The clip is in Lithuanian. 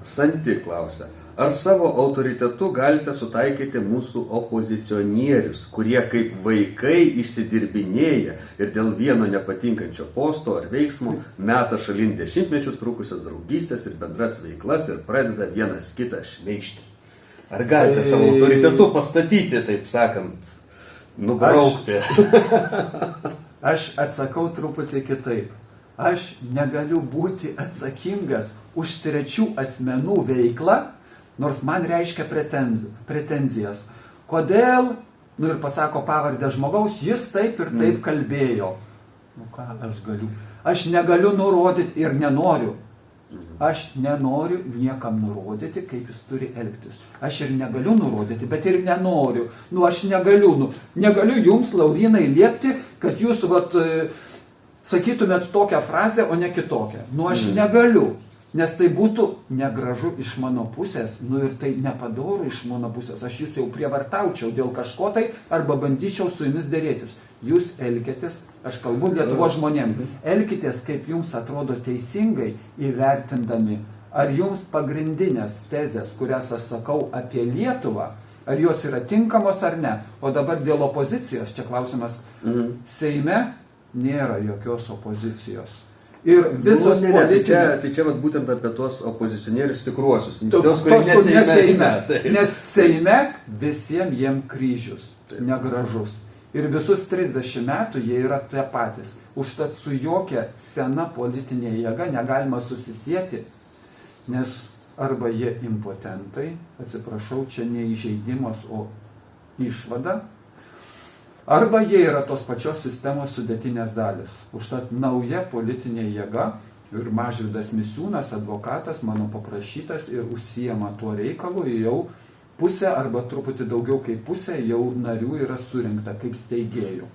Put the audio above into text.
Santi klausia, ar savo autoritetu galite sutaikyti mūsų opozicionierius, kurie kaip vaikai išsidirbinėja ir dėl vieno nepatinkančio posto ar veiksmo meta šalin dešimtmečius trukusias draugystės ir bendras veiklas ir pradeda vienas kitą šmeižti? Ar galite savo autoritetu pastatyti, taip sakant, nubraukti? Aš atsakau truputį kitaip. Aš negaliu būti atsakingas už trečių asmenų veiklą, nors man reiškia pretenzijas. Kodėl, ir pasako pavardę žmogaus, jis taip ir taip kalbėjo. Ką aš galiu? Aš negaliu nurodyti ir nenoriu. Aš nenoriu niekam nurodyti, kaip jis turi elgtis. Aš ir negaliu nurodyti, bet ir nenoriu. Aš negaliu jums, Laurynai, liepti, kad jūs sakytumėt tokią frazę, o ne kitokią. Aš negaliu, nes tai būtų negražu iš mano pusės, ir tai nepadoru iš mano pusės. Aš jūs jau prievartaučiau dėl kažko tai, arba bandyčiau su jumis dėrėtis. Jūs elkitės, aš kalbu Lietuvos žmonėm, elkitės, kaip jums atrodo teisingai, įvertindami, ar jums pagrindinės tezės, kurias aš sakau apie Lietuvą, ar jos yra tinkamos ar ne. O dabar dėl opozicijos, čia klausimas, Seime nėra jokios opozicijos. Ir visos politinės... Tai čia būtent apie tuos opozicionierius tikruosius. Tos, kurie ne Seime. Nes Seime visiems jiem kryžius, negražus. Ir visus 30 metų jie yra tie patys. Užtat su jokia sena politinė jėga negalima susisieti, nes arba jie impotentai, atsiprašau, čia ne įžeidimas, o išvada, arba jie yra tos pačios sistemos sudėtinės dalis. Užtat nauja politinė jėga ir Mažvydas Misiūnas, advokatas, mano paprašytas ir užsijama tuo reikalu, jau pusė arba truputį daugiau kaip pusė jau narių yra surinkta kaip steigėjų.